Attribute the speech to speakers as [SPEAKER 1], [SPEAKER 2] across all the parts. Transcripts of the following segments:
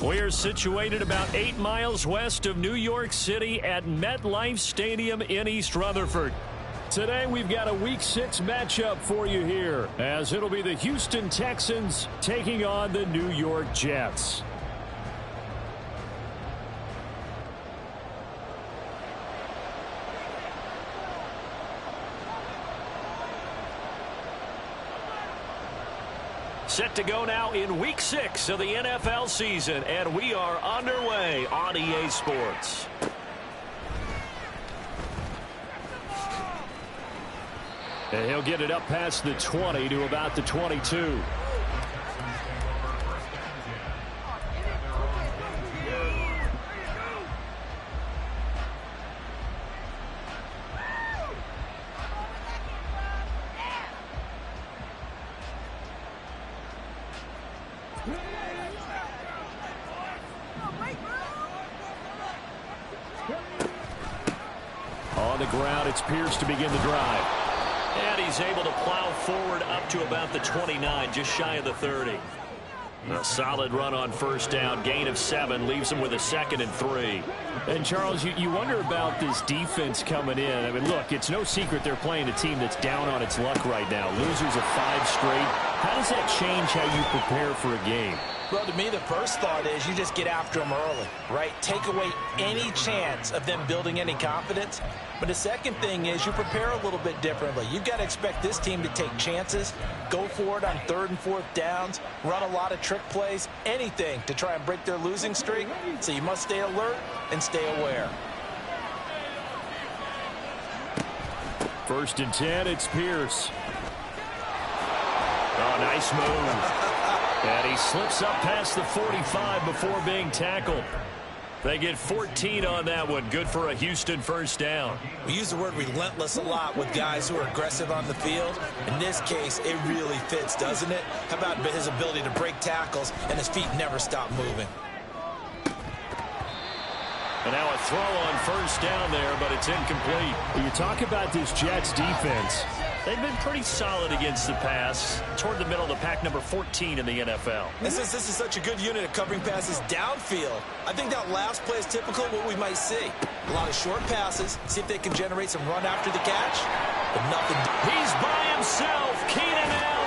[SPEAKER 1] We're situated about 8 miles west of New York City at MetLife Stadium in East Rutherford. Today we've got a Week 6 matchup for you here, as it'll be the Houston Texans taking on the New York Jets. Set to go now in Week 6 of the NFL season, and we are underway on EA Sports. And he'll get it up past the 20 to about the 22. On the ground, it's Pierce to begin the drive. And he's able to plow forward up to about the 29, just shy of the 30. A solid run on first down, gain of 7, leaves him with a 2nd and 3. And, Charles, you wonder about this defense coming in. I mean, look, it's no secret they're playing a team that's down on its luck right now. Losers of 5 straight. How does that change how you prepare for a game?
[SPEAKER 2] Well, to me, the first thought is you just get after them early, right? Take away any chance of them building any confidence. But the second thing is you prepare a little bit differently. You've got to expect this team to take chances, go for it on 3rd and 4th downs, run a lot of trick plays, anything to try and break their losing streak. So you must stay alert and stay aware.
[SPEAKER 1] 1st and 10, it's Pierce. Oh, nice move. And he slips up past the 45 before being tackled. They get 14 on that one. Good for a Houston first down.
[SPEAKER 2] We use the word relentless a lot with guys who are aggressive on the field. In this case, it really fits, doesn't it? How about his ability to break tackles and his feet never stop moving?
[SPEAKER 1] And now a throw on first down there, but it's incomplete. When you talk about this Jets defense, they've been pretty solid against the pass, toward the middle of the pack, number 14 in the NFL.
[SPEAKER 2] And since this is such a good unit at covering passes downfield, I think that last play is typical of what we might see. A lot of short passes, see if they can generate some run after the catch, but nothing.
[SPEAKER 1] He's by himself, Keenan Allen.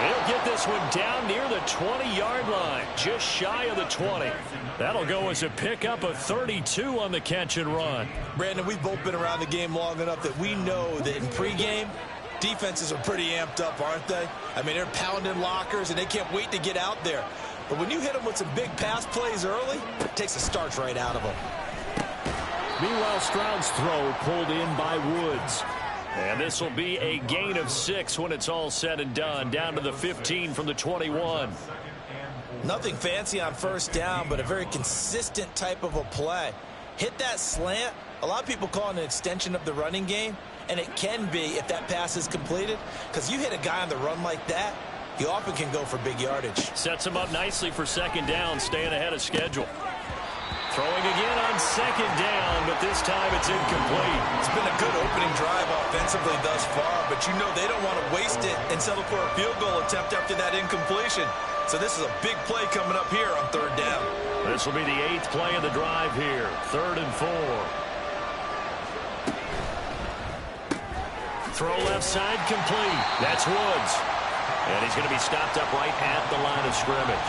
[SPEAKER 1] He'll get this one down near the 20-yard line, just shy of the 20. That'll go as a pickup of 32 on the catch and run.
[SPEAKER 2] Brandon, we've both been around the game long enough that we know that in pregame, defenses are pretty amped up, aren't they? I mean, they're pounding lockers, and they can't wait to get out there. But when you hit them with some big pass plays early, it takes the starch right out of them.
[SPEAKER 1] Meanwhile, Stroud's throw pulled in by Woods. And this will be a gain of 6 when it's all said and done, down to the 15 from the 21.
[SPEAKER 2] Nothing fancy on first down, but a very consistent type of a play. Hit that slant. A lot of people call it an extension of the running game, and it can be if that pass is completed, because you hit a guy on the run like that, he often can go for big yardage.
[SPEAKER 1] Sets him up nicely for 2nd down, staying ahead of schedule. Throwing again on 2nd down, but this time it's incomplete.
[SPEAKER 2] It's been a good opening drive offensively thus far, but you know they don't want to waste it and settle for a field goal attempt after that incompletion. So this is a big play coming up here on 3rd down.
[SPEAKER 1] This will be the 8th play of the drive here, 3rd and 4. Throw left side complete. That's Woods. And he's going to be stopped up right at the line of scrimmage.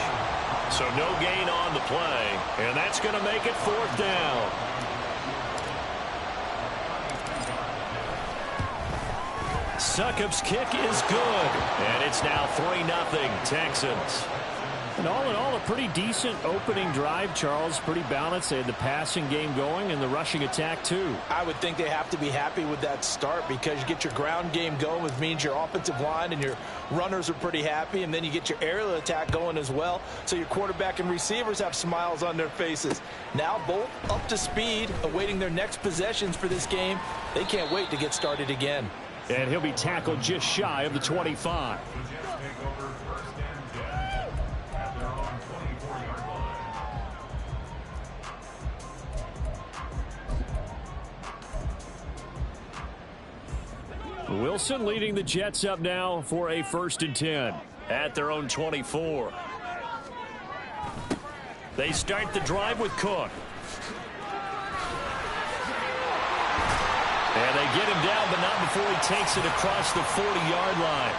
[SPEAKER 1] So no gain on the play, and that's going to make it 4th down. Succop's kick is good, and it's now 3-0 Texans. And all in all, a pretty decent opening drive, Charles. Pretty balanced. They had the passing game going and the rushing attack, too.
[SPEAKER 2] I would think they have to be happy with that start because you get your ground game going, which means your offensive line and your runners are pretty happy, and then you get your aerial attack going as well. So your quarterback and receivers have smiles on their faces. Now both up to speed, awaiting their next possessions for this game. They can't wait to get started again.
[SPEAKER 1] And he'll be tackled just shy of the 25. Wilson leading the Jets up now for a 1st and 10. at their own 24. They start the drive with Cook. And they get him down, but not before he takes it across the 40-yard line.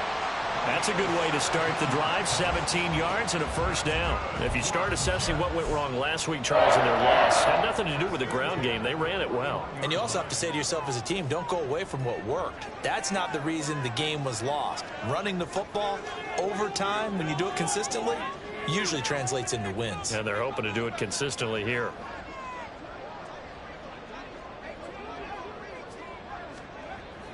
[SPEAKER 1] That's a good way to start the drive. 17 yards and a first down. If you start assessing what went wrong last week, Charles, in their loss, had nothing to do with the ground game. They ran it well.
[SPEAKER 2] And you also have to say to yourself as a team, don't go away from what worked. That's not the reason the game was lost. Running the football over time, when you do it consistently, usually translates into wins.
[SPEAKER 1] And they're hoping to do it consistently here.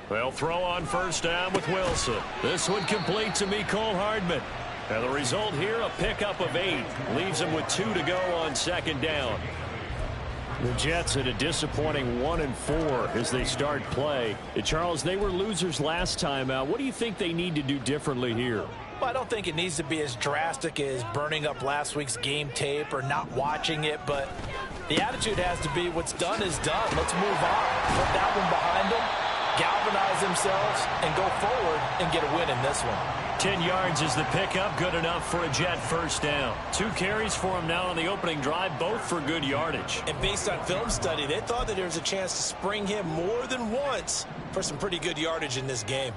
[SPEAKER 1] They'll throw on first down with Wilson. This one complete to Mecole Hardman. And the result here, a pickup of 8. Leaves them with 2 to go on second down. The Jets at a disappointing 1-4 as they start play. Charles, they were losers last time out. What do you think they need to do differently here?
[SPEAKER 2] Well, I don't think it needs to be as drastic as burning up last week's game tape or not watching it, but the attitude has to be what's done is done. Let's move on. Put that one behind them. Galvanize themselves and go forward and get a win in this one.
[SPEAKER 1] 10 yards is the pickup, good enough for a Jet first down. 2 carries for him now on the opening drive, both for good yardage.
[SPEAKER 2] And based on film study, they thought that there was a chance to spring him more than once for some pretty good yardage in this game.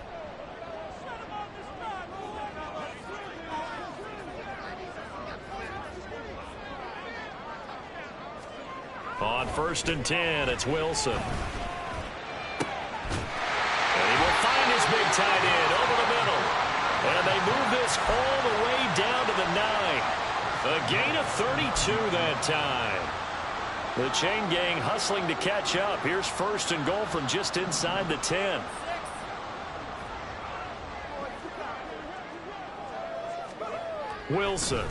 [SPEAKER 1] On first and 10, it's Wilson. Find his big tight end over the middle. And they move this all the way down to the 9. A gain of 32 that time. The chain gang hustling to catch up. Here's first and goal from just inside the 10. Wilson.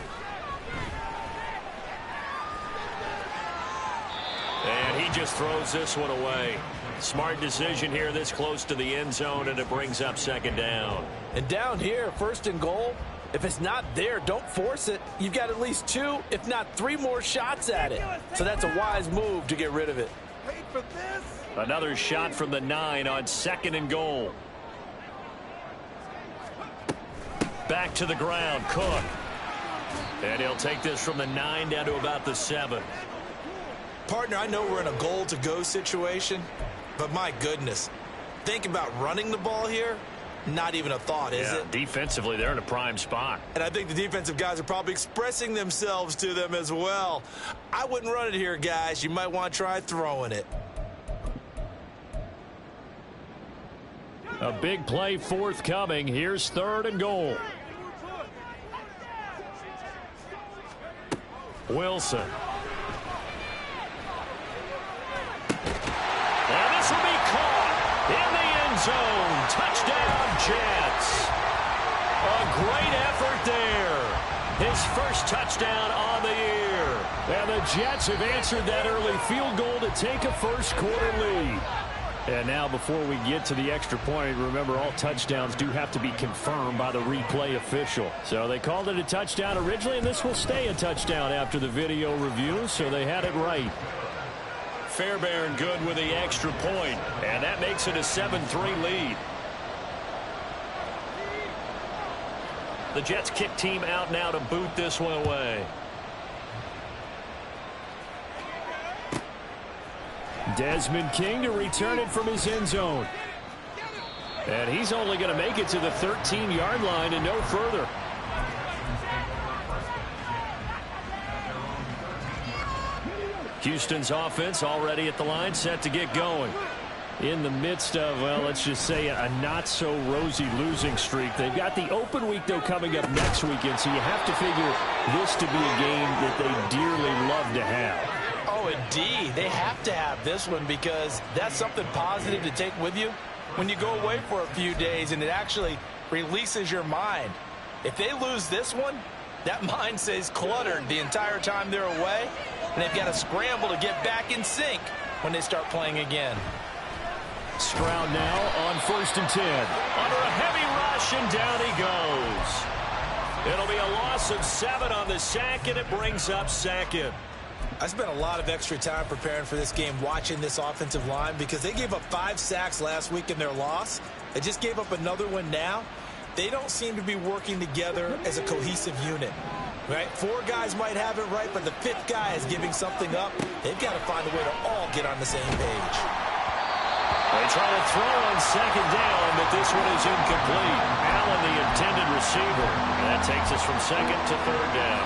[SPEAKER 1] And he just throws this one away. Smart decision here this close to the end zone, and it brings up second down.
[SPEAKER 2] And down here, first and goal, if it's not there, don't force it. You've got at least 2, if not 3 more shots at it. So that's a wise move to get rid of it.
[SPEAKER 3] Wait for this.
[SPEAKER 1] Another shot from the 9 on second and goal. Back to the ground, Cook. And he'll take this from the 9 down to about the 7.
[SPEAKER 2] Partner, I know we're in a goal-to-go situation, but my goodness, think about running the ball here. Not even a thought, is it?
[SPEAKER 1] Defensively, they're in a prime spot.
[SPEAKER 2] And I think the defensive guys are probably expressing themselves to them as well. I wouldn't run it here, guys. You might want to try throwing it.
[SPEAKER 1] A big play forthcoming. Here's third and goal. Wilson. And this will be caught in the end zone. Touchdown, Jets. A great effort there. His first touchdown on the year. And the Jets have answered that early field goal to take a first quarter lead. And now before we get to the extra point, remember all touchdowns do have to be confirmed by the replay official. So they called it a touchdown originally, and this will stay a touchdown after the video review, so they had it right. Fairbairn good with the extra point, and that makes it a 7-3 lead. The Jets kick team out now to boot this one away. Desmond King to return it from his end zone. And he's only going to make it to the 13-yard line and no further. Houston's offense already at the line, set to get going. In the midst of, well, let's just say a not-so-rosy losing streak. They've got the open week, though, coming up next weekend, so you have to figure this to be a game that they dearly love to have.
[SPEAKER 2] Oh, indeed. They have to have this one because that's something positive to take with you when you go away for a few days, and it actually releases your mind. If they lose this one, that mind stays cluttered the entire time they're away, and they've got to scramble to get back in sync when they start playing again.
[SPEAKER 1] Stroud now on first and 10. Under a heavy rush, and down he goes. It'll be a loss of 7 on the sack, and it brings up second.
[SPEAKER 2] I spent a lot of extra time preparing for this game watching this offensive line because they gave up 5 sacks last week in their loss. They just gave up another one now. they don't seem to be working together as a cohesive unit. Right? 4 guys might have it right, but the 5th guy is giving something up. They've got to find a way to all get on the same page.
[SPEAKER 1] They try to throw on second down, but this one is incomplete. Allen, the intended receiver. That takes us from second to third down.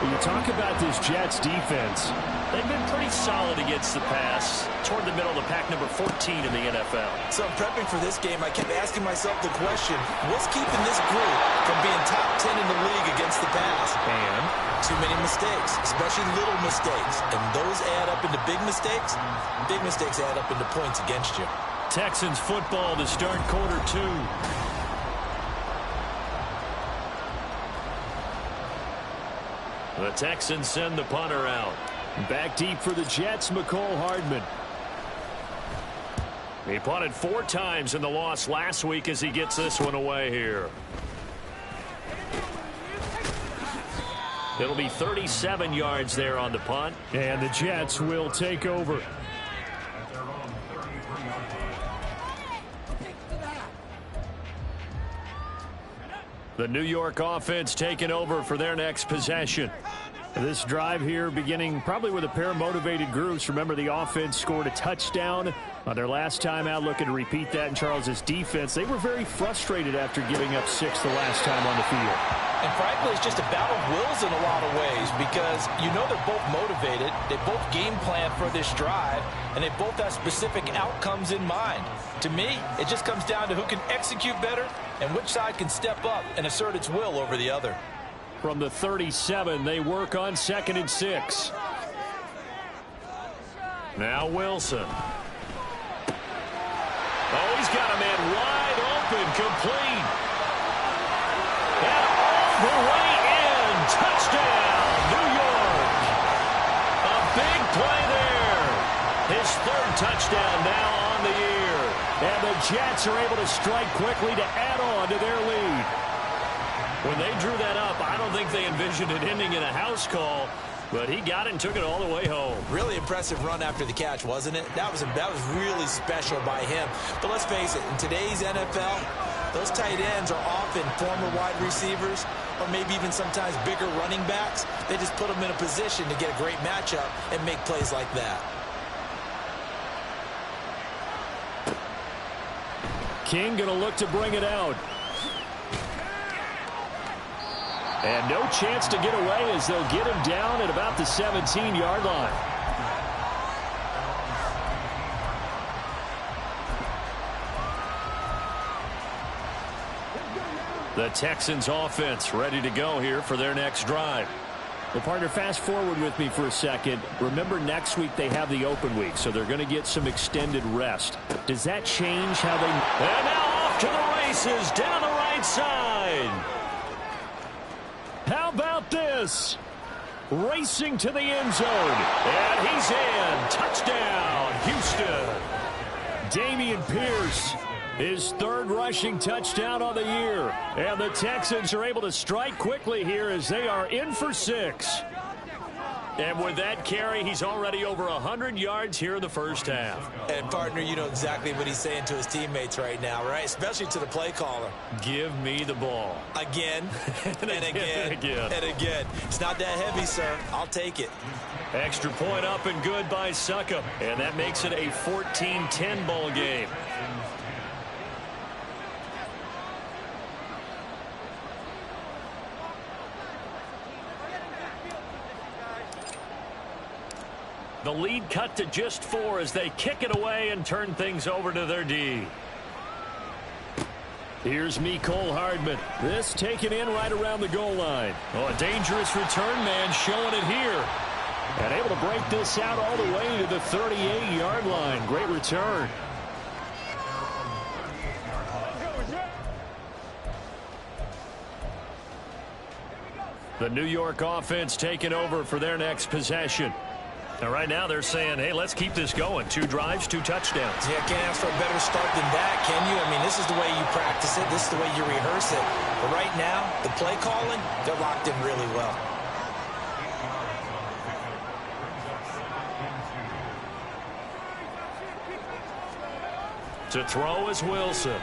[SPEAKER 3] When you talk about this Jets defense,
[SPEAKER 1] they've been pretty solid against the pass, toward the middle of the pack, number 14 in the NFL.
[SPEAKER 2] So I'm prepping for this game. I kept asking myself the question, what's keeping this group from being top 10 in the league against the pass?
[SPEAKER 1] And
[SPEAKER 2] too many mistakes, especially little mistakes. And those add up into big mistakes. Big mistakes add up into points against you.
[SPEAKER 1] Texans football to start quarter 2. The Texans send the punter out.
[SPEAKER 3] Back deep for the Jets, McCole Hardman.
[SPEAKER 1] He punted 4 times in the loss last week as he gets this one away here. It'll be 37 yards there on the punt.
[SPEAKER 3] And the Jets will take over.
[SPEAKER 1] The New York offense taking over for their next possession.
[SPEAKER 3] This drive here beginning probably with a pair of motivated groups. Remember, the offense scored a touchdown on their last time out, looking to repeat that in Charles's defense. They were very frustrated after giving up 6 the last time on the field.
[SPEAKER 2] And frankly, it's just a battle of wills in a lot of ways because you know they're both motivated. They both game plan for this drive, and they both have specific outcomes in mind. To me, it just comes down to who can execute better and which side can step up and assert its will over the other.
[SPEAKER 3] From the 37, they work on 2nd and 6.
[SPEAKER 1] Now Wilson. Oh, he's got a man wide open, complete. And all the way in. Touchdown, New York. A big play there. His 3rd touchdown now on the year.
[SPEAKER 3] And the Jets are able to strike quickly to add on to their lead.
[SPEAKER 1] When they drew that up, I don't think they envisioned it ending in a house call, but he got it and took it all the way home.
[SPEAKER 2] Really impressive run after the catch, wasn't it? That was really special by him. But let's face it, in today's NFL, those tight ends are often former wide receivers or maybe even sometimes bigger running backs. They just put them in a position to get a great matchup and make plays like that.
[SPEAKER 3] King going to look to bring it out. And no chance to get away as they'll get him down at about the 17-yard line.
[SPEAKER 1] The Texans offense ready to go here for their next drive.
[SPEAKER 3] Well, partner, fast forward with me for a second. Remember, next week they have the open week, so they're going to get some extended rest. Does that change how they...
[SPEAKER 1] And now off to the races down the right side.
[SPEAKER 3] How about this? Racing to the end zone.
[SPEAKER 1] And he's in. Touchdown, Houston.
[SPEAKER 3] Dameon Pierce, his 3rd rushing touchdown on the year. And the Texans are able to strike quickly here as they are in for 6.
[SPEAKER 1] And with that carry, he's already over 100 yards here in the first half.
[SPEAKER 2] And, partner, you know exactly what he's saying to his teammates right now, right? Especially to the play caller.
[SPEAKER 1] Give me the ball.
[SPEAKER 2] Again, and again, and again. It's not that heavy, sir. I'll take it.
[SPEAKER 1] Extra point up and good by Succop. And that makes it a 14-10 ball game. The lead cut to just 4 as they kick it away and turn things over to their D.
[SPEAKER 3] Here's McCole Hardman. This taken in right around the goal line.
[SPEAKER 1] Oh, a dangerous return man showing it here.
[SPEAKER 3] And able to break this out all the way to the 38-yard line. Great return.
[SPEAKER 1] The New York offense taking over for their next possession. Now, right now, they're saying, hey, let's keep this going. 2 drives, 2 touchdowns.
[SPEAKER 2] Yeah, can't ask for a better start than that, can you? I mean, this is the way you practice it. This is the way you rehearse it. But right now, the play calling, they're locked in really well.
[SPEAKER 1] To throw is Wilson.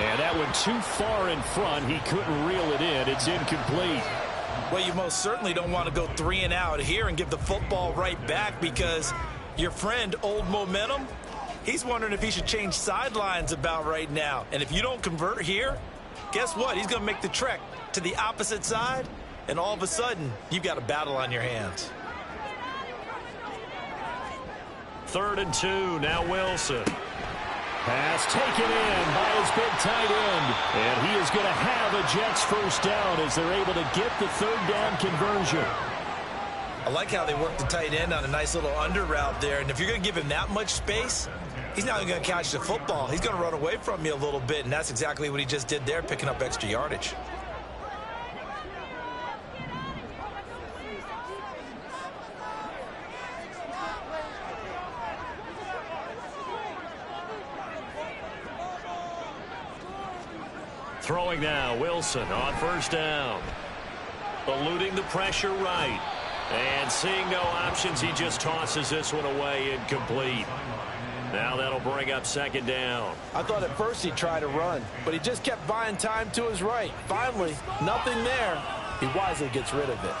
[SPEAKER 3] And that went too far in front. He couldn't reel it in. It's incomplete.
[SPEAKER 2] Well, you most certainly don't want to go 3 and out here and give the football right back, because your friend, Old Momentum, he's wondering if he should change sidelines about right now. And if you don't convert here, guess what? He's going to make the trek to the opposite side, and all of a sudden, you've got a battle on your hands.
[SPEAKER 1] 3rd and 2, now Wilson.
[SPEAKER 3] Pass taken in by his big tight end. And he is going to have a Jets first down as they're able to get the 3rd down conversion.
[SPEAKER 2] I like how they work the tight end on a nice little under route there. And if you're going to give him that much space, he's not going to catch the football. He's going to run away from you a little bit, and that's exactly what he just did there, picking up extra yardage.
[SPEAKER 1] Throwing now, Wilson on 1st down. Eluding the pressure right. And seeing no options, he just tosses this one away, incomplete. Now that'll bring up 2nd down.
[SPEAKER 2] I thought at first he'd try to run, but he just kept buying time to his right. Finally, nothing there. He wisely gets rid of it.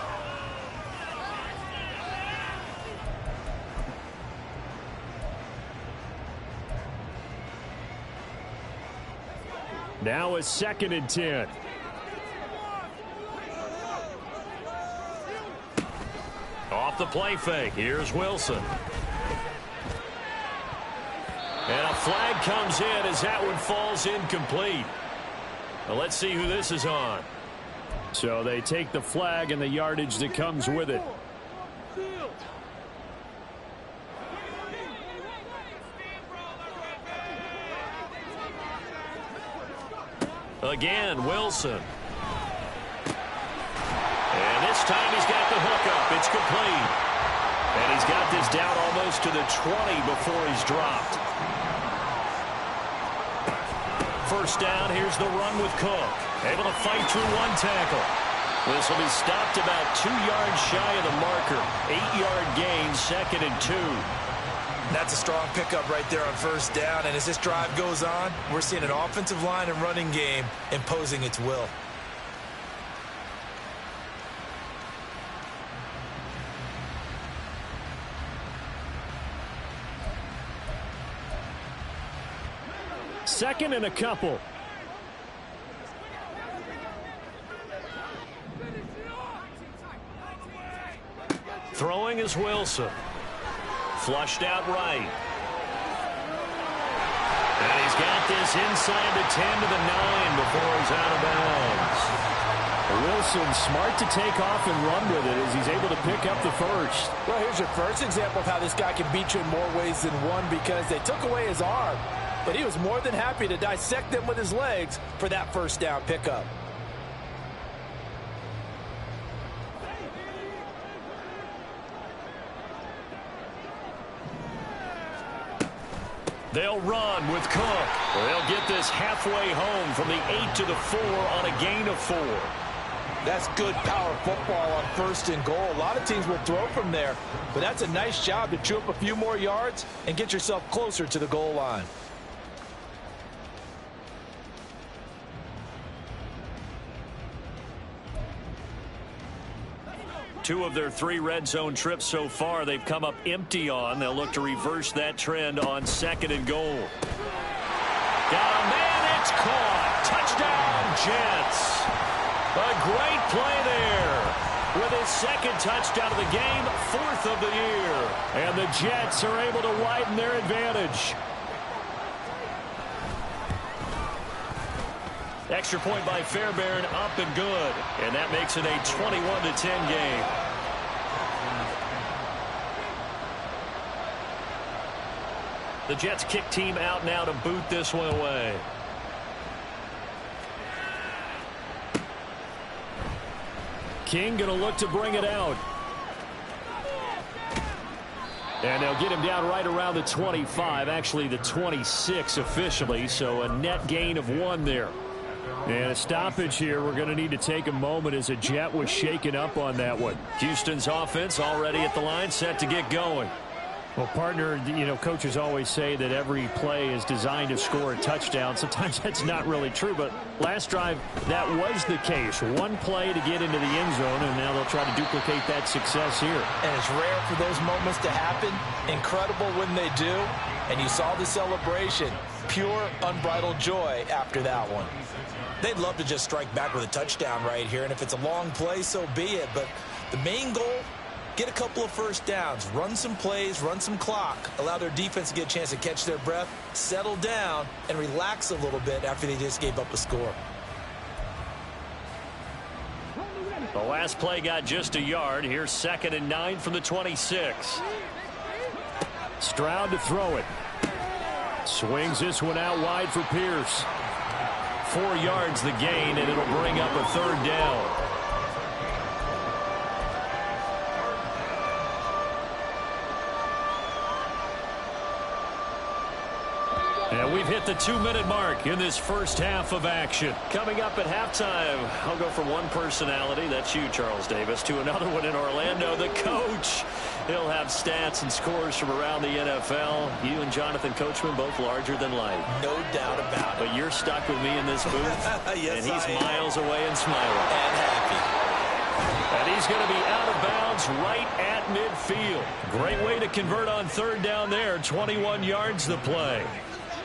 [SPEAKER 3] Now it's 2nd and 10.
[SPEAKER 1] Off the play fake. Here's Wilson. And a flag comes in as that one falls incomplete. Now let's see who this is on.
[SPEAKER 3] So they take the flag and the yardage that comes with it.
[SPEAKER 1] Again, Wilson. And this time he's got the hook up. It's complete. And he's got this down almost to the 20 before he's dropped. 1st down, here's the run with Cook. Able to fight through 1 tackle. This will be stopped about 2 yards shy of the marker. 8-yard gain, 2nd and 2.
[SPEAKER 2] That's a strong pickup right there on 1st down, and as this drive goes on, we're seeing an offensive line and running game imposing its will.
[SPEAKER 3] Second and a couple.
[SPEAKER 1] Throwing is Wilson. Flushed out right. And he's got this inside the 10 to the 9 before he's out of bounds.
[SPEAKER 3] Wilson smart to take off and run with it as he's able to pick up the 1st.
[SPEAKER 2] Well, here's your first example of how this guy can beat you in more ways than one, because they took away his arm, but he was more than happy to dissect them with his legs for that 1st down pickup.
[SPEAKER 1] They'll run with Cook. They'll get this halfway home from the 8 to the 4 on a gain of 4.
[SPEAKER 2] That's good power football on 1st and goal. A lot of teams will throw from there, but that's a nice job to chew up a few more yards and get yourself closer to the goal line.
[SPEAKER 1] Two of their 3 red zone trips so far, they've come up empty on. They'll look to reverse that trend on 2nd and goal. Got a man, it's caught. Touchdown, Jets. A great play there. With his 2nd touchdown of the game, 4th of the year.
[SPEAKER 3] And the Jets are able to widen their advantage.
[SPEAKER 1] Extra point by Fairbairn, up and good. And that makes it a 21-10 game. The Jets kick team out now to boot this one away.
[SPEAKER 3] King going to look to bring it out. And they'll get him down right around the 25, actually the 26 officially, so a net gain of 1 there. And a stoppage here. We're going to need to take a moment as a Jet was shaken up on that one.
[SPEAKER 1] Houston's offense already at the line, set to get going.
[SPEAKER 3] Well, partner, you know, coaches always say that every play is designed to score a touchdown. Sometimes that's not really true, but last drive, that was the case. One play to get into the end zone, and now they'll try to duplicate that success here.
[SPEAKER 2] And it's rare for those moments to happen. Incredible when they do. And you saw the celebration. Pure, unbridled joy after that one. They'd love to just strike back with a touchdown right here, and if it's a long play, so be it. But the main goal, get a couple of first downs, run some plays, run some clock, allow their defense to get a chance to catch their breath, settle down, and relax a little bit after they just gave up a score.
[SPEAKER 1] The last play got just a yard. Here's 2nd and 9 from the 26.
[SPEAKER 3] Stroud to throw it. Swings this one out wide for Pierce. 4 yards the gain, and it'll bring up a 3rd down. And we've hit the 2-minute mark in this first half of action.
[SPEAKER 1] Coming up at halftime, I'll go from one personality, that's you, Charles Davis, to another one in Orlando, the coach. He'll have stats and scores from around the NFL. You and Jonathan Coachman, both larger than life.
[SPEAKER 2] No doubt about it.
[SPEAKER 1] But you're stuck with me in this booth.
[SPEAKER 2] Yes,
[SPEAKER 1] and he's
[SPEAKER 2] I am.
[SPEAKER 1] miles away and smiling.
[SPEAKER 2] And happy.
[SPEAKER 1] And he's going to be out of bounds right at midfield. Great way to convert on 3rd down there. 21 yards the play.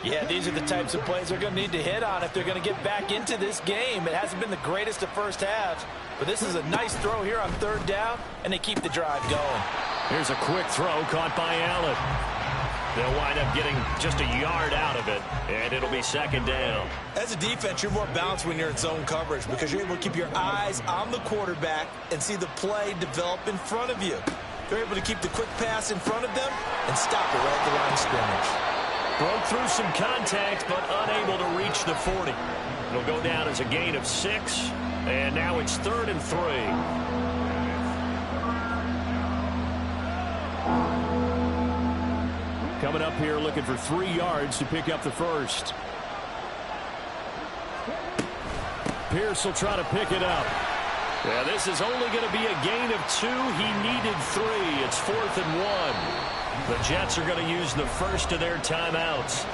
[SPEAKER 2] Yeah, these are the types of plays they're going to need to hit on if they're going to get back into this game. It hasn't been the greatest of first halves, but this is a nice throw here on 3rd down, and they keep the drive going.
[SPEAKER 1] Here's a quick throw caught by Allen. They'll wind up getting just a yard out of it, and it'll be 2nd down.
[SPEAKER 2] As a defense, you're more balanced when you're in zone coverage because you're able to keep your eyes on the quarterback and see the play develop in front of you. They're able to keep the quick pass in front of them and stop it right at the line of scrimmage.
[SPEAKER 1] Broke through some contact, but unable to reach the 40. It'll go down as a gain of 6, and now it's 3rd and 3.
[SPEAKER 3] Coming up here looking for 3 yards to pick up the first. Pierce will try to pick it up.
[SPEAKER 1] Yeah, this is only going to be a gain of 2. He needed 3. It's 4th and 1. The Jets are going to use the first of their timeouts.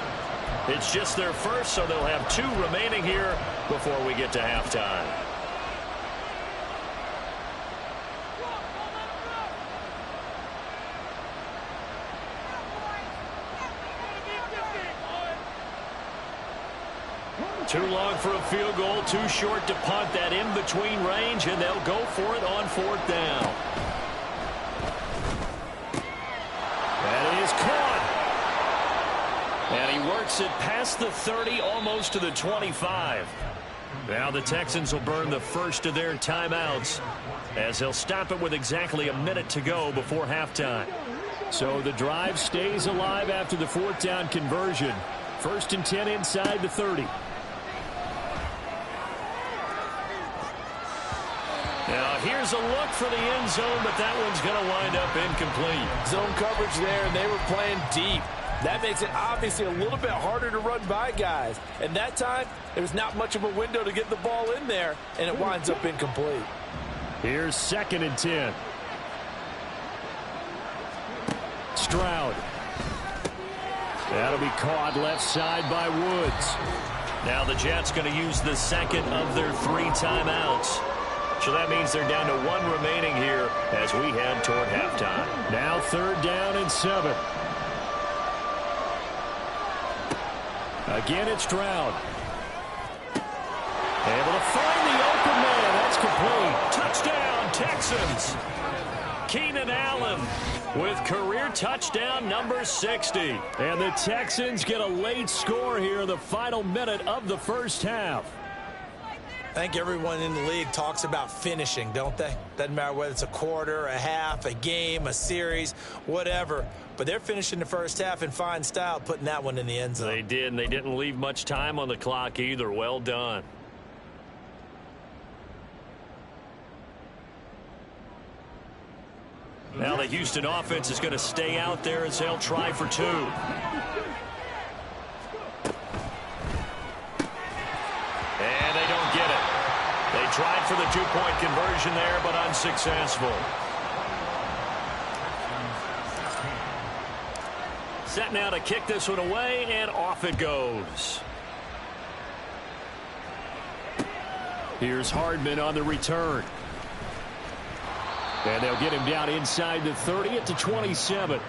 [SPEAKER 1] It's just their first, so they'll have 2 remaining here before we get to halftime. Too long for a field goal, too short to punt. That in-between range, and they'll go for it on 4th down. That is caught. And he works it past the 30, almost to the 25. Now the Texans will burn the first of their timeouts as they'll stop it with exactly a minute to go before halftime.
[SPEAKER 3] So the drive stays alive after the 4th down conversion. 1st and 10 inside the 30.
[SPEAKER 1] Now here's a look for the end zone, but that one's going to wind up incomplete.
[SPEAKER 2] Zone coverage there, and they were playing deep. That makes it obviously a little bit harder to run by guys. And that time, there was not much of a window to get the ball in there, and it winds up incomplete.
[SPEAKER 3] Here's 2nd and 10. Stroud. That'll be caught left side by Woods.
[SPEAKER 1] Now the Jets going to use the second of their 3 timeouts. So that means they're down to 1 remaining here as we head toward halftime.
[SPEAKER 3] Now 3rd down and 7. Again, it's Stroud. Able to find the open man. That's complete.
[SPEAKER 1] Touchdown, Texans. Keenan Allen with career touchdown number 60.
[SPEAKER 3] And the Texans get a late score here in the final minute of the first half.
[SPEAKER 2] I think everyone in the league talks about finishing, don't they? Doesn't matter whether it's a quarter, a half, a game, a series, whatever. But they're finishing the first half in fine style, putting that one in the end zone.
[SPEAKER 1] They did, and they didn't leave much time on the clock either. Well done. Now the Houston offense is going to stay out there as they'll try for 2. And they don't get it. They tried for the 2-point conversion there, but unsuccessful. Set now to kick this one away, and off it goes. Here's Hardman on the return. And they'll get him down inside the 30 at the 27.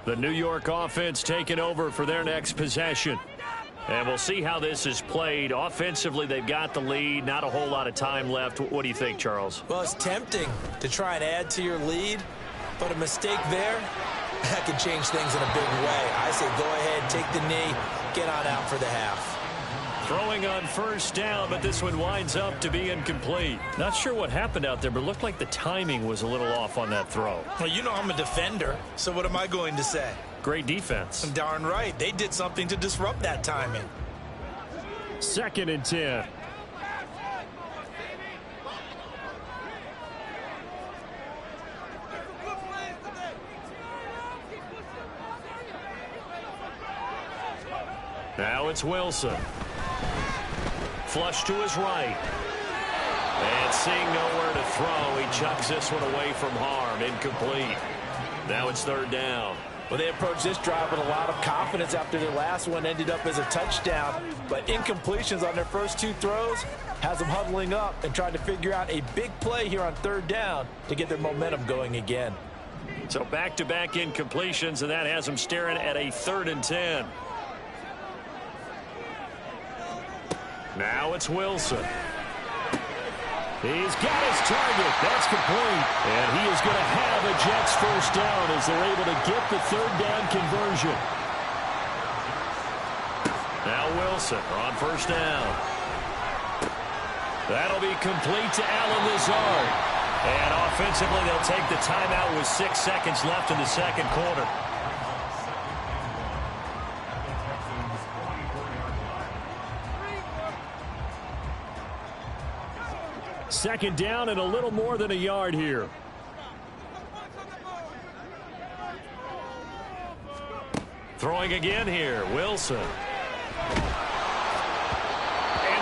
[SPEAKER 1] The New York offense taking over for their next possession. And we'll see how this is played. Offensively, they've got the lead. Not a whole lot of time left. What do you think, Charles?
[SPEAKER 2] Well, it's tempting to try and add to your lead, but a mistake there, that could change things in a big way. I say go ahead, take the knee, get on out for the half.
[SPEAKER 1] Throwing on first down, but this one winds up to be incomplete. Not sure what happened out there, but it looked like the timing was a little off on that throw.
[SPEAKER 2] Well, you know I'm a defender, so what am I going to say?
[SPEAKER 1] Great defense.
[SPEAKER 2] Darn right. They did something to disrupt that timing.
[SPEAKER 3] 2nd and 10.
[SPEAKER 1] Now it's Wilson. Flush to his right. And seeing nowhere to throw, he chucks this one away from harm. Incomplete. Now it's 3rd down.
[SPEAKER 2] Well, they approached this drive with a lot of confidence after their last one ended up as a touchdown. But incompletions on their first 2 throws has them huddling up and trying to figure out a big play here on 3rd down to get their momentum going again.
[SPEAKER 1] So back-to-back incompletions, and that has them staring at a 3rd and 10. Now it's Wilson. He's got his target. That's complete. And he is going to have a Jets first down as they're able to get the 3rd down conversion. Now Wilson on first down. That'll be complete to Allen Lazard. And offensively, they'll take the timeout with 6 seconds left in the 2nd quarter. Second down and a little more than a yard here. Throwing again here, Wilson. And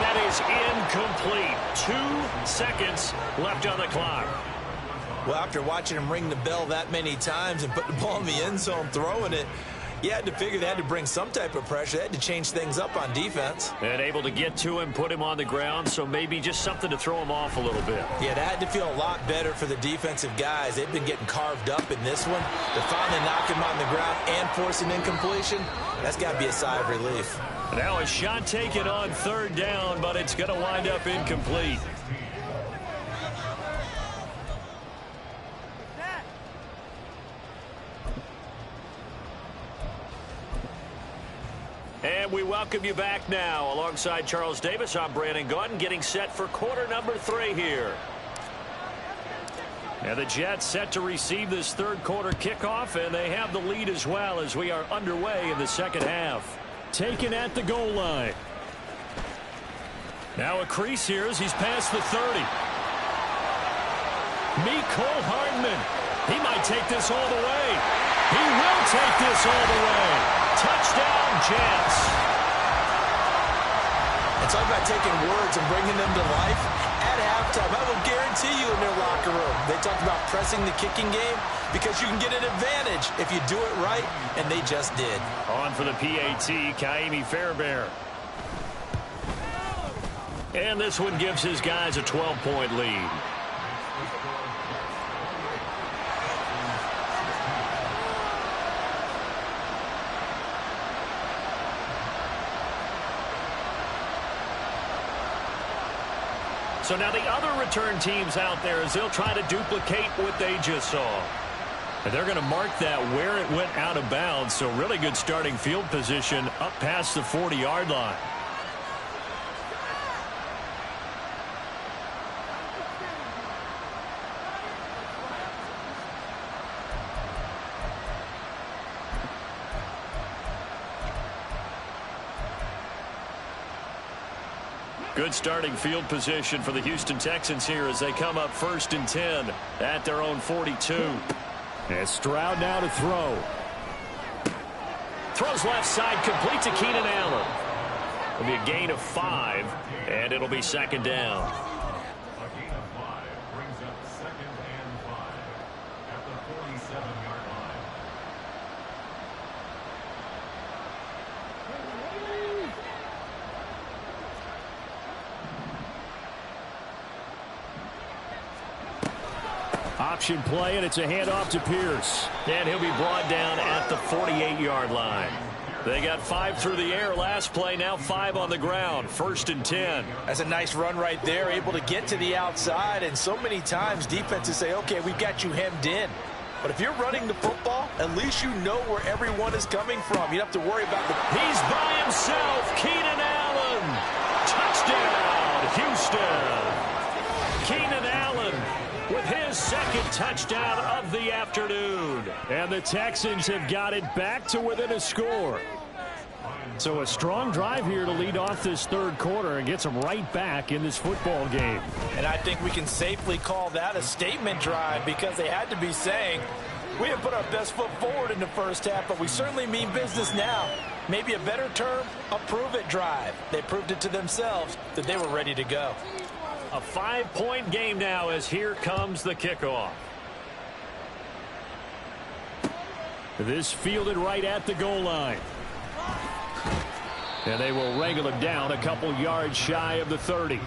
[SPEAKER 1] that is incomplete. 2 seconds left on the clock.
[SPEAKER 2] Well, after watching him ring the bell that many times and put the ball in the end zone throwing it, you had to figure they had to bring some type of pressure. They had to change things up on defense.
[SPEAKER 1] And able to get to him, put him on the ground, so maybe just something to throw him off a little bit.
[SPEAKER 2] Yeah, that had to feel a lot better for the defensive guys. They've been getting carved up in this one. To finally knock him on the ground and force an incompletion, that's got to be a sigh of relief.
[SPEAKER 1] Now a shot taken on 3rd down, but it's going to wind up incomplete. And we welcome you back now. Alongside Charles Davis, I'm Brandon Gaudin, getting set for quarter number 3 here. And the Jets set to receive this 3rd quarter kickoff, and they have the lead as well as we are underway in the 2nd half. Taken at the goal line. Now a crease here as he's past the 30. Cole Hardman. He might take this all the way. He will take this all the way. Touchdown, Jets.
[SPEAKER 2] It's all about taking words and bringing them to life at halftime. I will guarantee you in their locker room, they talked about pressing the kicking game because you can get an advantage if you do it right, and they just did.
[SPEAKER 1] On for the PAT, Kaimi Fairbairn. And this one gives his guys a 12-point lead. So now the other return teams out there as they'll try to duplicate what they just saw. And they're going to mark that where it went out of bounds. So really good starting field position up past the 40-yard line. Good starting field position for the Houston Texans here as they come up 1st and 10 at their own 42.
[SPEAKER 3] And Stroud now to throw.
[SPEAKER 1] Throws left side, complete to Keenan Allen. It'll be a gain of 5, and it'll be 2nd down.
[SPEAKER 3] Option play, and it's a handoff to Pierce.
[SPEAKER 1] And he'll be brought down at the 48-yard line. They got 5 through the air last play, now 5 on the ground. 1st and 10.
[SPEAKER 2] That's a nice run right there, able to get to the outside. And so many times defenses say, okay, we've got you hemmed in. But if you're running the football, at least you know where everyone is coming from. You don't have to worry about the...
[SPEAKER 1] He's by himself. Keenan Allen. Touchdown, Houston. Keenan Allen with his 2nd touchdown of the afternoon.
[SPEAKER 3] And the Texans have got it back to within a score. So a strong drive here to lead off this 3rd quarter and gets them right back in this football game.
[SPEAKER 2] And I think we can safely call that a statement drive because they had to be saying, we have put our best foot forward in the 1st half, but we certainly mean business now. Maybe a better term, a prove-it drive. They proved it to themselves that they were ready to go.
[SPEAKER 1] A 5-point game now as here comes the kickoff.
[SPEAKER 3] This fielded right at the goal line. And they will wrangle him down a couple yards shy of the 30.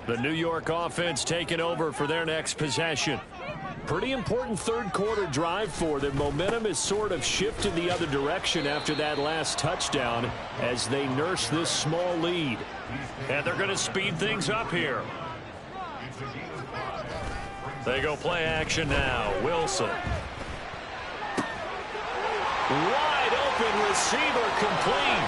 [SPEAKER 3] The New York offense taking over for their next possession. Pretty important 3rd quarter drive for them. Momentum has sort of shifted the other direction after that last touchdown as they nurse this small lead.
[SPEAKER 1] And they're going to speed things up here. They go play action now. Wilson. Wide open receiver complete.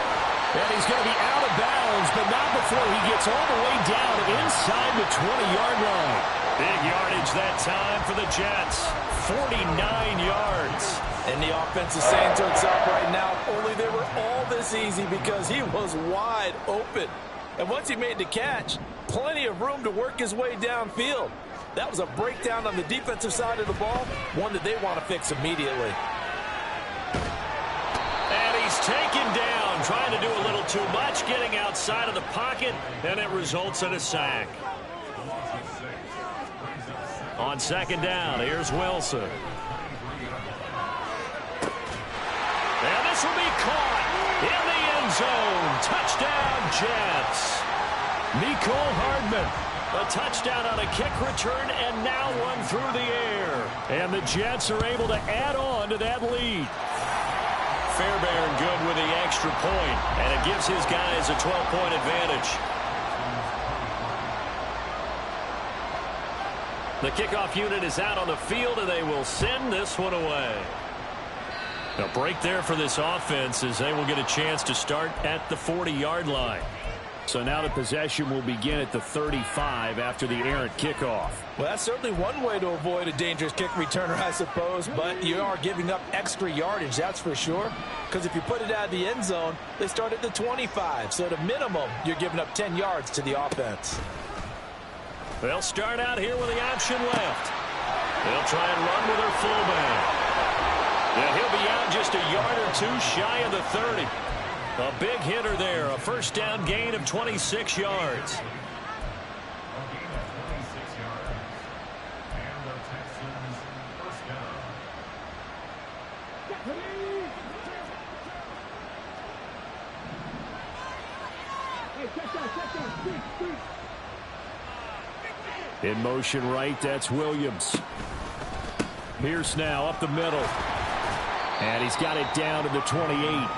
[SPEAKER 3] And he's going to be out of bounds, but not before he gets all the way down inside the 20-yard line.
[SPEAKER 1] Big yardage that time for the Jets. 49 yards.
[SPEAKER 2] And the offense is saying to itself right now, only they were all this easy because he was wide open. And once he made the catch, plenty of room to work his way downfield. That was a breakdown on the defensive side of the ball, one that they want to fix immediately.
[SPEAKER 1] And he's taken down, trying to do a little too much, getting outside of the pocket, and it results in a sack. On 2nd down, here's Wilson. And this will be caught in the end zone. Touchdown, Jets. Mecole Hardman, a touchdown on a kick return, and now one through the air.
[SPEAKER 3] And the Jets are able to add on to that lead.
[SPEAKER 1] Fairbairn good with the extra point, and it gives his guys a 12-point advantage. The kickoff unit is out on the field, and they will send this one away. A break there for this offense as they will get a chance to start at the 40-yard line.
[SPEAKER 3] So now the possession will begin at the 35 after the errant kickoff.
[SPEAKER 2] Well, that's certainly one way to avoid a dangerous kick returner, I suppose, but you are giving up extra yardage, that's for sure. Because if you put it out of the end zone, they start at the 25. So at a minimum, you're giving up 10 yards to the offense.
[SPEAKER 1] They'll start out here with the option left. They'll try and run with their fullback. Yeah, he'll be out just a yard or two shy of the 30. A big hitter there, a 1st down gain of 26 yards.
[SPEAKER 3] In motion right, that's Williams. Pierce now up the middle. And he's got it down to the 28.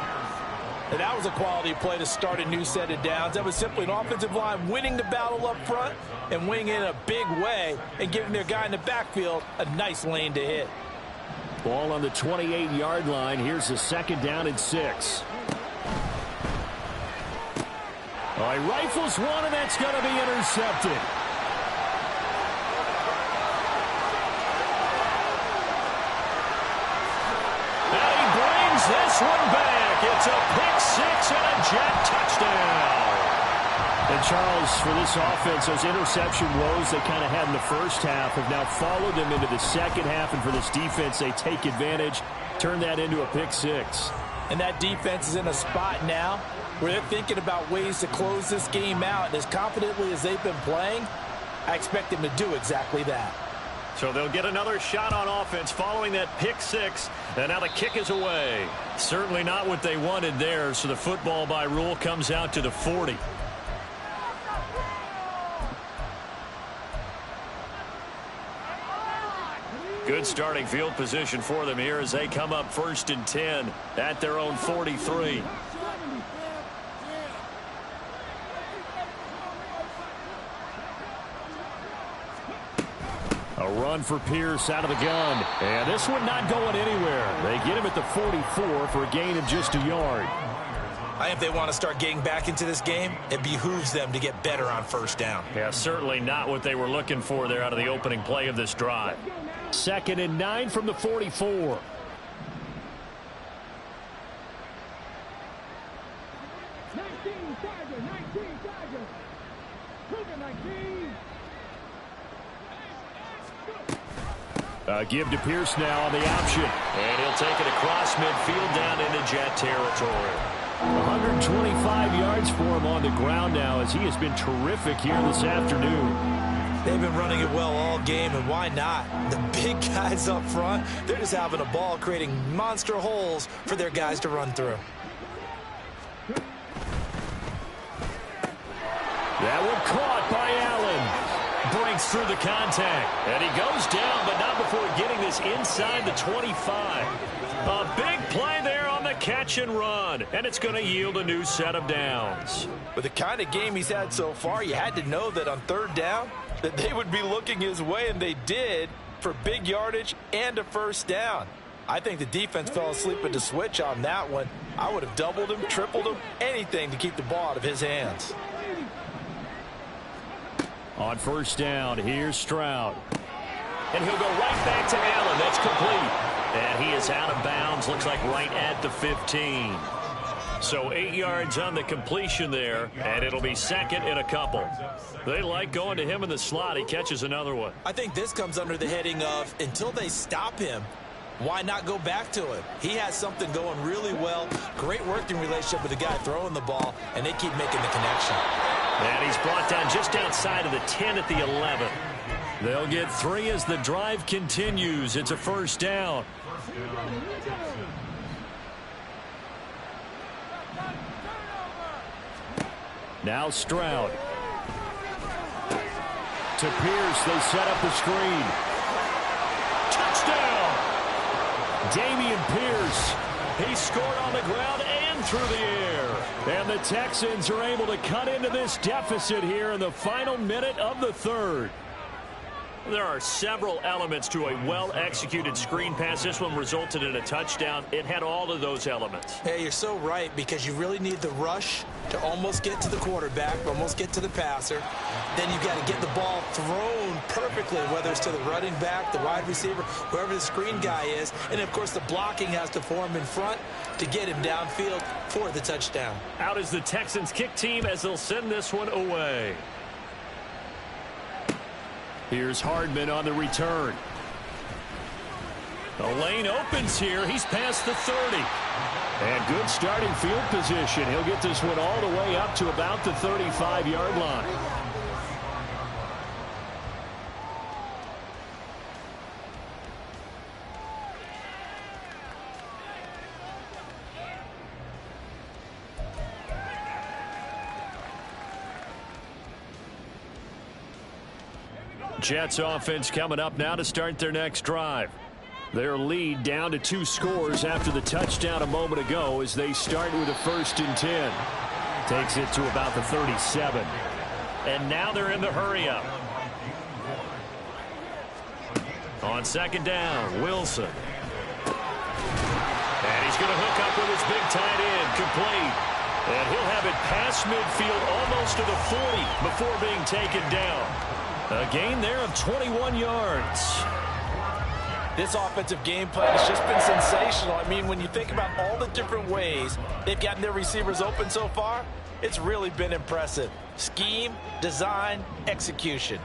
[SPEAKER 2] And that was a quality play to start a new set of downs. That was simply an offensive line winning the battle up front and winning it in a big way and giving their guy in the backfield a nice lane to hit.
[SPEAKER 3] Ball on the 28-yard line. Here's a 2nd down and 6. He rifles one, and that's going to be intercepted. And he brings this one back. It's a pick six and a Jet touchdown. And Charles, for this offense, those interception woes they kind of had in the first half have now followed them into the second half. And for this defense, they take advantage, turn that into a pick six.
[SPEAKER 2] And that defense is in a spot now where they're thinking about ways to close this game out. And as confidently as they've been playing, I expect them to do exactly that.
[SPEAKER 1] So they'll get another shot on offense following that pick six. And now the kick is away. Certainly not what they wanted there. So the football by rule comes out to the 40. Good starting field position for them here as they come up 1st and 10 at their own 43.
[SPEAKER 3] A run for Pierce out of the gun. And this one not going anywhere. They get him at the 44 for a gain of just a yard.
[SPEAKER 2] I think if they want to start getting back into this game, it behooves them to get better on 1st down.
[SPEAKER 1] Yeah, certainly not what they were looking for there out of the opening play of this drive.
[SPEAKER 3] 2nd and 9 from the 44. Give to Pierce now on the option.
[SPEAKER 1] And he'll take it across midfield down into Jet territory.
[SPEAKER 3] 125 yards for him on the ground now as he has been terrific here this afternoon.
[SPEAKER 2] They've been running it well all game, and why not? The big guys up front, they're just having a ball creating monster holes for their guys to run through.
[SPEAKER 3] That one caught by Allen.
[SPEAKER 1] Breaks through the contact. And he goes down, but not before getting this inside the 25. A big play there on the catch and run. And it's going to yield a new set of downs.
[SPEAKER 2] With the kind of game he's had so far, you had to know that on 3rd down, that they would be looking his way, and they did, for big yardage and a 1st down. I think the defense fell asleep at the switch on that one. I would have doubled him, tripled him, anything to keep the ball out of his hands.
[SPEAKER 3] On 1st down, here's Stroud.
[SPEAKER 1] And he'll go right back to Allen. That's complete. And he is out of bounds. Looks like right at the 15. So 8 yards on the completion there. And it'll be 2nd and a couple. They like going to him in the slot. He catches another one.
[SPEAKER 2] I think this comes under the heading of until they stop him, why not go back to him? He has something going really well. Great working relationship with the guy throwing the ball, and they keep making the connection.
[SPEAKER 1] And he's brought down just outside of the 10 at the 11. They'll get 3 as the drive continues. It's a 1st down.
[SPEAKER 3] Now Stroud. To Pierce, they set up the screen.
[SPEAKER 1] Touchdown!
[SPEAKER 3] Dameon Pierce.
[SPEAKER 1] He scored on the ground and through the air.
[SPEAKER 3] And the Texans are able to cut into this deficit here in the final minute of the 3rd.
[SPEAKER 1] There are several elements to a well-executed screen pass. This one resulted in a touchdown. It had all of those elements.
[SPEAKER 2] Hey, you're so right, because you really need the rush to almost get to the quarterback, almost get to the passer. Then you've got to get the ball thrown perfectly, whether it's to the running back, the wide receiver, whoever the screen guy is. And, of course, the blocking has to form in front to get him downfield for the touchdown.
[SPEAKER 1] Out is the Texans kick team as they'll send this one away.
[SPEAKER 3] Here's Hardman on the return.
[SPEAKER 1] The lane opens here. He's past the 30.
[SPEAKER 3] And good starting field position. He'll get this one all the way up to about the 35-yard line.
[SPEAKER 1] Jets offense coming up now to start their next drive.
[SPEAKER 3] Their lead down to 2 scores after the touchdown a moment ago as they start with a 1st and 10. Takes it to about the 37.
[SPEAKER 1] And now they're in the hurry-up. On 2nd down, Wilson. And he's going to hook up with his big tight end, complete. And he'll have it past midfield almost to the 40 before being taken down. A gain there of 21 yards.
[SPEAKER 2] This offensive game plan has just been sensational. I mean, when you think about all the different ways they've gotten their receivers open so far, it's really been impressive. Scheme, design, execution.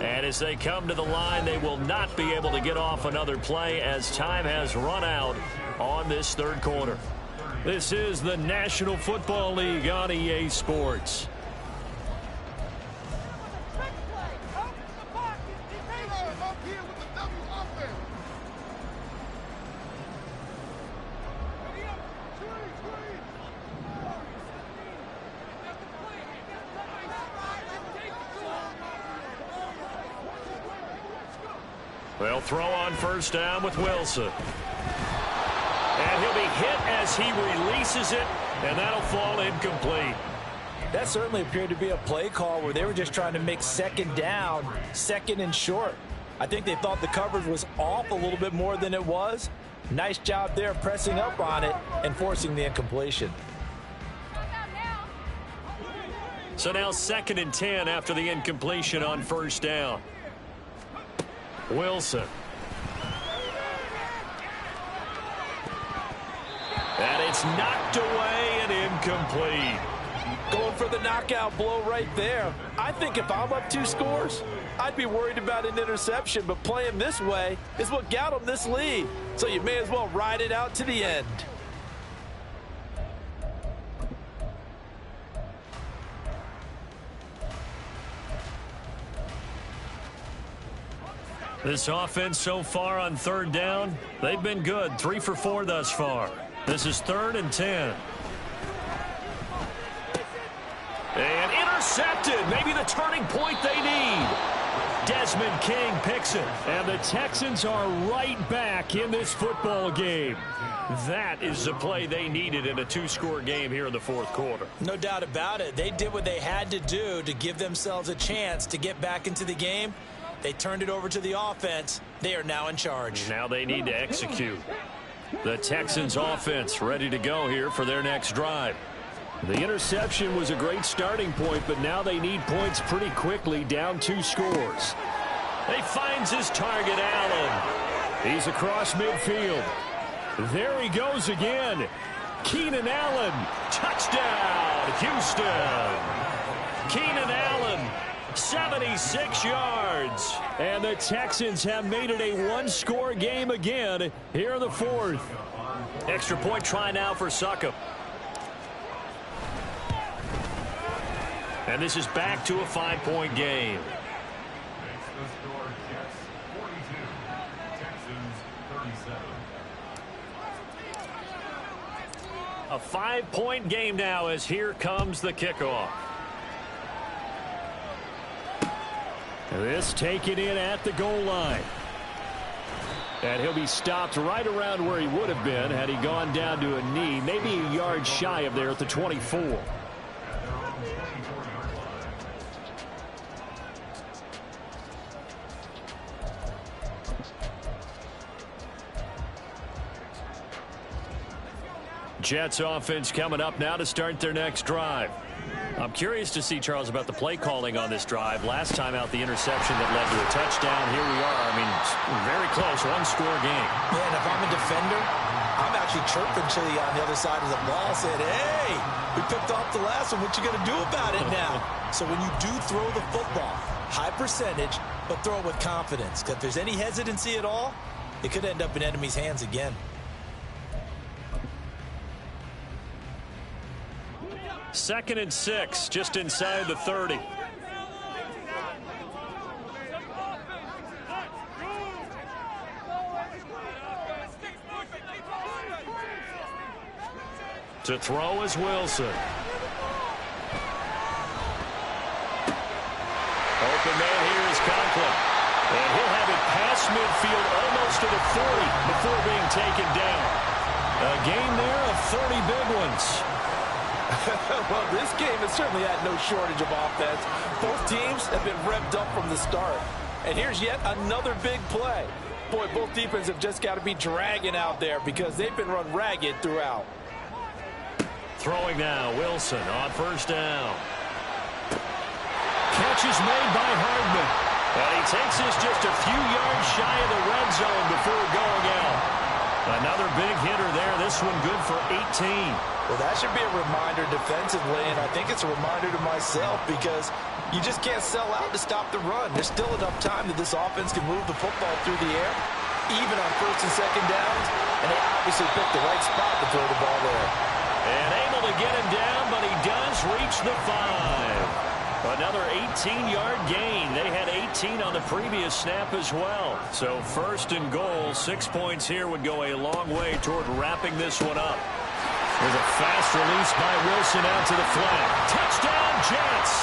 [SPEAKER 1] And as they come to the line, they will not be able to get off another play as time has run out on this third quarter. This is the National Football League on EA Sports. They'll throw on first down with Wilson. And he'll be hit as he releases it, and that'll fall incomplete.
[SPEAKER 2] That certainly appeared to be a play call where they were just trying to make second down, second and short. I think they thought the coverage was off a little bit more than it was. Nice job there pressing up on it and forcing the incompletion.
[SPEAKER 1] So now 2nd and 10 after the incompletion on first down. Wilson. And it's knocked away and incomplete.
[SPEAKER 2] Going for the knockout blow right there. I think if I'm up 2 scores, I'd be worried about an interception, but playing this way is what got them this lead. So you may as well ride it out to the end.
[SPEAKER 1] This offense so far on third down, they've been good. 3 for 4 thus far. This is 3rd and 10. And intercepted. Maybe the turning point they need. Desmond King picks it. And the Texans are right back in this football game. That is the play they needed in a 2-score game here in the 4th quarter.
[SPEAKER 2] No doubt about it. They did what they had to do to give themselves a chance to get back into the game. They turned it over to the offense. They are now in charge.
[SPEAKER 1] Now they need to execute. The Texans offense ready to go here for their next drive.
[SPEAKER 3] The interception was a great starting point, but now they need points pretty quickly, down 2 scores.
[SPEAKER 1] He finds his target, Allen.
[SPEAKER 3] He's across midfield. There he goes again. Keenan Allen.
[SPEAKER 1] Touchdown, Houston. Keenan Allen, 76 yards.
[SPEAKER 3] And the Texans have made it a 1-score game again here in the 4th.
[SPEAKER 1] Extra point try now for Succop. And this is back to a 5-point game. A 5-point game now as here comes the kickoff.
[SPEAKER 3] This taken in at the goal line. And he'll be stopped right around where he would have been had he gone down to a knee, maybe a yard shy of there at the 24.
[SPEAKER 1] Jets offense coming up now to start their next drive. I'm curious to see, Charles, about the play calling on this drive. Last time out, the interception that led to a touchdown. Here we are. I mean, very close, 1-score game.
[SPEAKER 2] Man, if I'm a defender, I'm actually chirping Chili on the other side of the ball, saying, hey, we picked off the last one. What you going to do about it now? So when you do throw the football, high percentage, but throw it with confidence. Because if there's any hesitancy at all, it could end up in enemy's hands again.
[SPEAKER 1] 2nd and 6, just inside the 30. To throw is Wilson. Open man here is Conklin. And he'll have it past midfield almost to the 40 before being taken down. A gain there of 30 big ones.
[SPEAKER 2] Well, this game has certainly had no shortage of offense. Both teams have been revved up from the start. And here's yet another big play. Boy, both defenses have just got to be dragging out there because they've been run ragged throughout.
[SPEAKER 1] Throwing now, Wilson on first down. Catch is made by Hardman. And he takes this just a few yards shy of the red zone before going out. Another big hitter there. This one good for 18.
[SPEAKER 2] Well, that should be a reminder defensively, and I think it's a reminder to myself because you just can't sell out to stop the run. There's still enough time that this offense can move the football through the air, even on first and second downs, and they obviously picked the right spot to throw the ball there.
[SPEAKER 1] And able to get him down, but he does reach the 5. Another 18-yard gain. They had 18 on the previous snap as well. So first and goal, 6 points here would go a long way toward wrapping this one up. There's a fast release by Wilson out to the flat. Touchdown, Jets!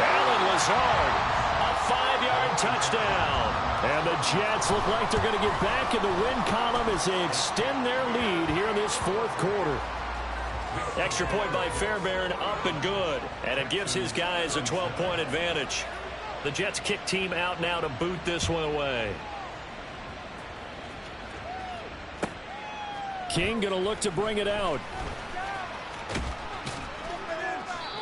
[SPEAKER 1] Allen Lazard, a 5-yard touchdown. And the Jets look like they're going to get back in the win column as they extend their lead here in this fourth quarter. Extra point by Fairbairn, up and good. And it gives his guys a 12-point advantage. The Jets kick team out now to boot this one away.
[SPEAKER 3] King going to look to bring it out.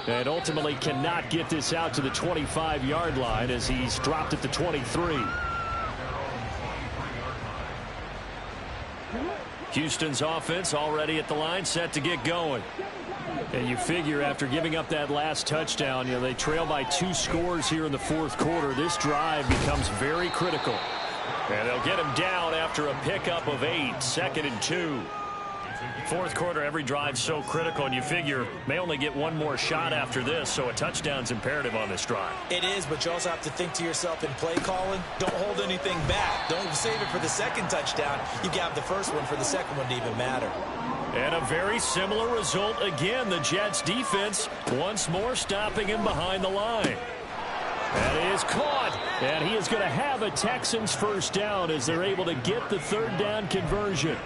[SPEAKER 3] And ultimately cannot get this out to the 25-yard line as he's dropped at the 23. Houston's offense already at the line, set to get going. And you figure after giving up that last touchdown, they trail by 2 scores here in the fourth quarter. This drive becomes very critical.
[SPEAKER 1] And they'll get him down after a pickup of 8, 2nd and 2. Fourth quarter, every drive so critical, and you figure may only get one more shot after this, so a touchdown's imperative on this drive.
[SPEAKER 2] It is, but you also have to think to yourself in play calling, don't hold anything back. Don't save it for the second touchdown. You got the first one for the second one to even matter.
[SPEAKER 1] And a very similar result again. The Jets defense once more stopping him behind the line.
[SPEAKER 3] That is caught, and he is going to have a Texans first down as they're able to get the third down conversion.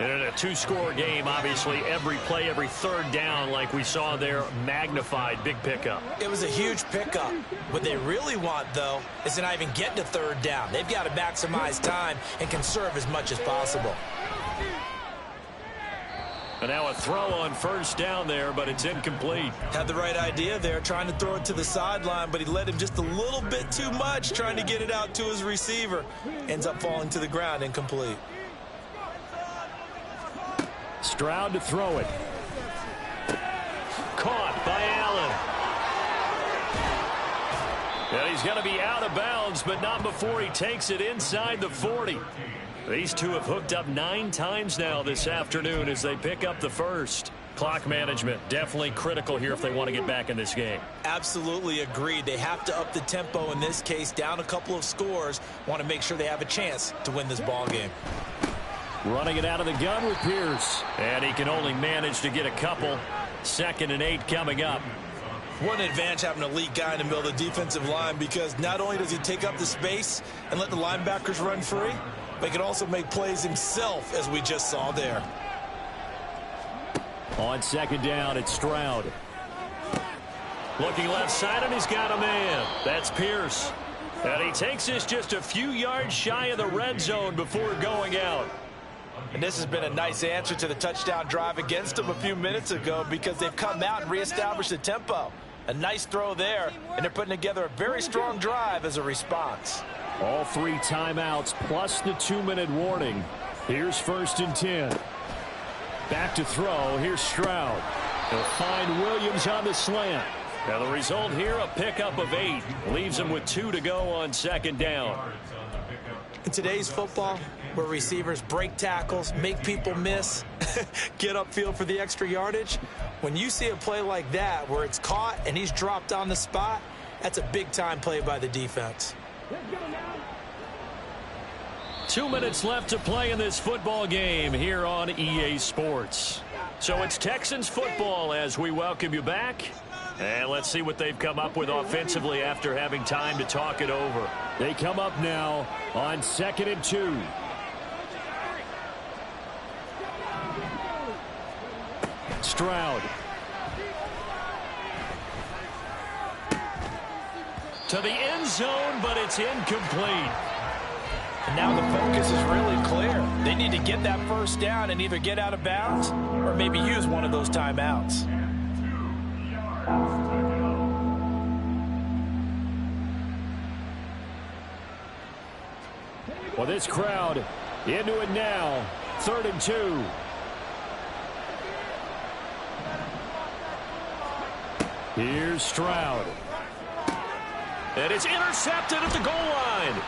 [SPEAKER 1] And in a 2-score game, obviously, every play, every third down, like we saw there, magnified, big pickup.
[SPEAKER 2] It was a huge pickup. What they really want, though, is to not even get to third down. They've got to maximize time and conserve as much as possible.
[SPEAKER 1] And now a throw on first down there, but it's incomplete.
[SPEAKER 2] Had the right idea there, trying to throw it to the sideline, but he led him just a little bit too much, trying to get it out to his receiver. Ends up falling to the ground, incomplete.
[SPEAKER 3] Stroud to throw it.
[SPEAKER 1] Caught by Allen. And he's going to be out of bounds, but not before he takes it inside the 40. These two have hooked up 9 times now this afternoon as they pick up the first. Clock management definitely critical here if they want to get back in this game.
[SPEAKER 2] Absolutely agreed. They have to up the tempo in this case, down a couple of scores. Want to make sure they have a chance to win this ball game.
[SPEAKER 3] Running it out of the gun with Pierce.
[SPEAKER 1] And he can only manage to get a couple. 2nd and 8 coming up.
[SPEAKER 2] What an advantage having an elite guy in the middle of the defensive line, because not only does he take up the space and let the linebackers run free, but he can also make plays himself, as we just saw there.
[SPEAKER 3] On 2nd down, it's Stroud.
[SPEAKER 1] Looking left side, and he's got a man. That's Pierce. And he takes this just a few yards shy of the red zone before going out.
[SPEAKER 2] And this has been a nice answer to the touchdown drive against them a few minutes ago, because they've come out and reestablished the tempo. A nice throw there, and they're putting together a very strong drive as a response.
[SPEAKER 3] All 3 timeouts plus the 2-minute warning. Here's 1st and 10. Back to throw. Here's Stroud. They'll find Williams on the slant.
[SPEAKER 1] Now the result here, a pickup of 8. Leaves them with 2 to go on 2nd down.
[SPEAKER 2] In today's football, where receivers break tackles, make people miss, get upfield for the extra yardage, when you see a play like that where it's caught and he's dropped on the spot, that's a big-time play by the defense.
[SPEAKER 1] 2 minutes left to play in this football game here on EA Sports. So it's Texans football as we welcome you back. And let's see what they've come up with offensively after having time to talk it over.
[SPEAKER 3] They come up now on 2nd and 2. Stroud.
[SPEAKER 1] To the end zone, but it's incomplete.
[SPEAKER 2] And now the focus is really clear. They need to get that first down and either get out of bounds or maybe use one of those timeouts.
[SPEAKER 3] Well, this crowd into it now. 3rd and 2. Here's Stroud.
[SPEAKER 1] And it's intercepted at the goal line.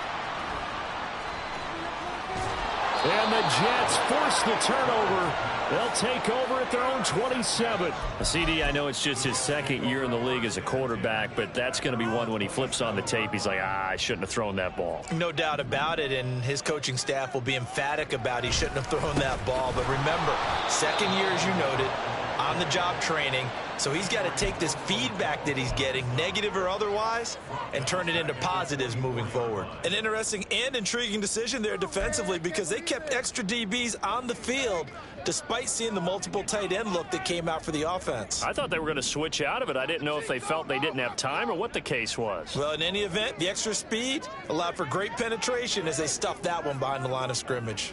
[SPEAKER 3] And the Jets force the turnover. They'll take over at their own 27.
[SPEAKER 1] CD, I know it's just his 2nd year in the league as a quarterback, but that's going to be one when he flips on the tape. He's like, I shouldn't have thrown that ball.
[SPEAKER 2] No doubt about it, and his coaching staff will be emphatic about he shouldn't have thrown that ball. But remember, 2nd year, as you noted, on-the-job training. So he's got to take this feedback that he's getting, negative or otherwise, and turn it into positives moving forward. An interesting and intriguing decision there defensively because they kept extra DBs on the field despite seeing the multiple tight end look that came out for the offense.
[SPEAKER 1] I thought they were going to switch out of it. I didn't know if they felt they didn't have time or what the case was.
[SPEAKER 2] Well, in any event, the extra speed allowed for great penetration as they stuffed that one behind the line of scrimmage.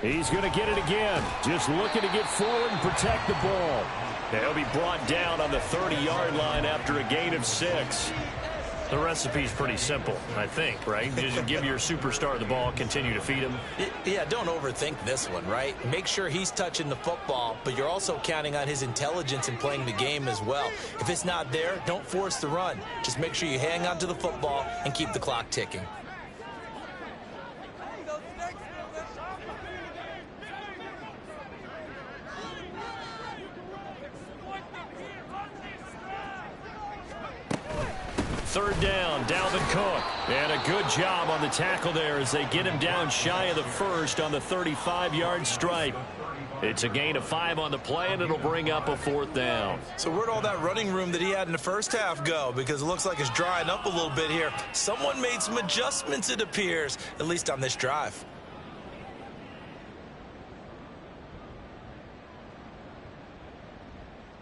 [SPEAKER 3] He's going to get it again. Just looking to get forward and protect the ball.
[SPEAKER 1] He'll be brought down on the 30-yard line after a gain of 6. The recipe's pretty simple, I think, right? Just give your superstar the ball, continue to feed him.
[SPEAKER 2] Yeah, don't overthink this one, right? Make sure he's touching the football, but you're also counting on his intelligence in playing the game as well. If it's not there, don't force the run. Just make sure you hang on to the football and keep the clock ticking.
[SPEAKER 1] Third down, Dalvin Cook. And a good job on the tackle there as they get him down shy of the first on the 35-yard stripe. It's a gain of 5 on the play, and it'll bring up a 4th down.
[SPEAKER 2] So where'd all that running room that he had in the first half go? Because it looks like it's drying up a little bit here. Someone made some adjustments, it appears, at least on this drive.